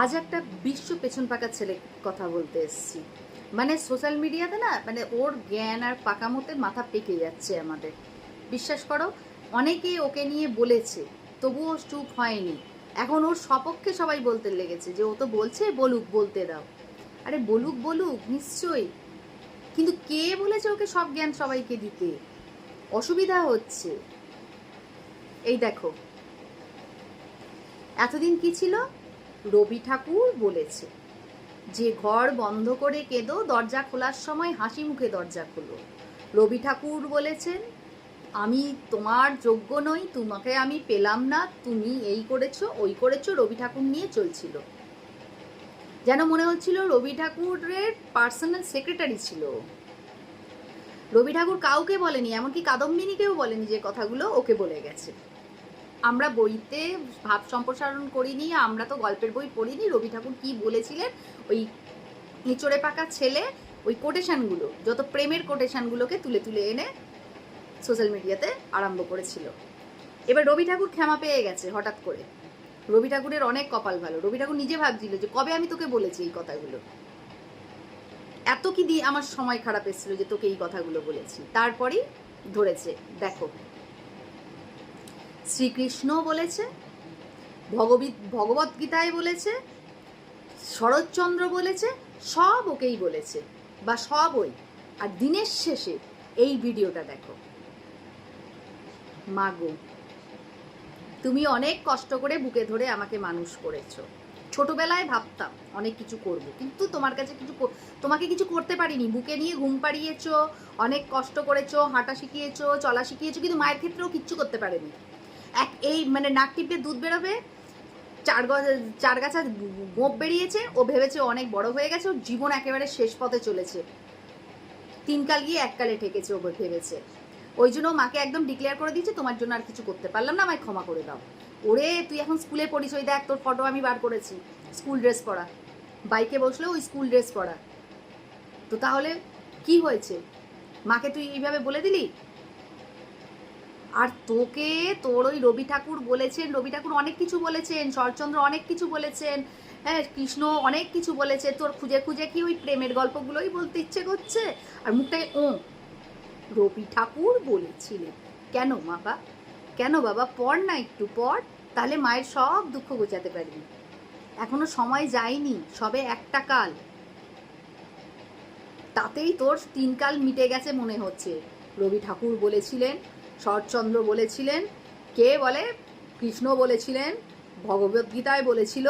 আজ একটা বিশ্ব পেছন পাকা ছেলে কথা বলতে এসেছি। মানে সোশ্যাল মিডিয়াতে না, মানে ওর জ্ঞান আর পাকামোতে মাথা পেকে যাচ্ছে আমাদের। বিশ্বাস করো, অনেকেই ওকে নিয়ে বলেছে, তবুও চুপ হয়নি। এখন ওর সপক্ষে সবাই বলতে লেগেছে যে ও তো বলছে, বলুক, বলতে দাও। আরে বলুক বলুক, নিশ্চয়ই, কিন্তু কে বলেছে ওকে সব জ্ঞান সবাইকে দিতে? অসুবিধা হচ্ছে। এই দেখো, এতদিন কি ছিল? রবি ঠাকুর বলেছে যে ঘর বন্ধ করে কেঁদো, দরজা খোলার সময় হাসি মুখে দরজা খোলো। রবি ঠাকুর বলেছেন, আমি তোমার যোগ্য নই, তোমাকে আমি পেলাম না, তুমি এই করেছো ওই করেছো। রবি ঠাকুর নিয়ে চলছিল, যেন মনে হচ্ছিল রবি ঠাকুরের পার্সোনাল সেক্রেটারি ছিল। রবি ঠাকুর কাউকে বলেনি, এমনকি কাদম্বিনীকেও বলেনি যে কথাগুলো ওকে বলে গেছে। আমরা বইতে ভাব সম্প্রসারণ করিনি, আমরা তো গল্পের বই পড়িনি। রবি ঠাকুর কি বলেছিলেন, ওই এঁচড়ে পাকা ছেলে ওই কোটেশনগুলো, যত প্রেমের কোটেশনগুলোকে তুলে তুলে এনে সোশ্যাল মিডিয়াতে আরম্ভ করেছিল। এবার রবি ঠাকুর ক্ষমা পেয়ে গেছে হঠাৎ করে। রবি ঠাকুরের অনেক কপাল ভালো। রবি ঠাকুর নিজে ভাবছিল যে কবে আমি তোকে বলেছি এই কথাগুলো, এত কি দিয়ে আমার সময় খারাপ এসেছিল যে তোকে এই কথাগুলো বলেছি। তারপরেই ধরেছে। দেখো, শ্রীকৃষ্ণ বলেছে, ভগবদ্গীতায় বলেছে, শরৎচন্দ্র বলেছে, সব ওকেই বলেছে, বা সব ওই। আর দিনের শেষে এই ভিডিওটা দেখো। মাগো, তুমি অনেক কষ্ট করে বুকে ধরে আমাকে মানুষ করেছো। ছোটবেলায় ভাবতাম অনেক কিছু করব, কিন্তু তোমার কাছে তোমাকে কিছু করতে পারিনি। বুকে নিয়ে ঘুম পাড়িয়েছো, অনেক কষ্ট করেছো, হাঁটা শিখিয়েছো, চলা শিখিয়েছো, কিন্তু মায়ের ক্ষেত্রেও কিচ্ছু করতে পারেনি। এই মানে নাক টিপে দুধ বেরোবে, চার গাছা গোপ বেরিয়েছে, ও ভেবেছে অনেক বড় হয়ে গেছে, ওর জীবন একেবারে শেষ পথে চলেছে, তিন কাল গিয়ে এক কালে ঠেকেছে ও ভেবেছে। ওই জন্য মাকে একদম ডিক্লেয়ার করে দিয়েছে, তোমার জন্য আর কিছু করতে পারলাম না, আমায় ক্ষমা করে দাও। ওরে তুই এখন স্কুলে পড়িস, ওই দেখ তোর ফটো আমি বার করেছি, স্কুল ড্রেস পরা, বাইকে বসলে ওই স্কুল ড্রেস পরা। তো তাহলে কি হয়েছে? মাকে তুই এইভাবে বলে দিলি। আর তোকে তোর ওই রবি ঠাকুর বলেছেন, রবি ঠাকুর অনেক কিছু বলেছেন, শরৎচন্দ্র অনেক কিছু বলেছেন, হ্যাঁ, কৃষ্ণ অনেক কিছু বলেছে। তোর খুঁজে খুঁজে কি ওই প্রেমের গল্পগুলোই বলতে ইচ্ছে করছে? আর মুখটায় রবি ঠাকুর বলেছিলেন। কেন বাবা, কেন বাবা, পড় না, একটু পড়, তাহলে মায়ের সব দুঃখ গোছাতে পারবি। এখনো সময় যায়নি, সবে একটা কাল, তাতেই তোর তিন কাল মিটে গেছে মনে হচ্ছে। রবি ঠাকুর বলেছিলেন, শরৎচন্দ্র বলেছিলেন, কে বলে, কৃষ্ণ বলেছিলেন, ভগবদ্গীতায় বলেছিল,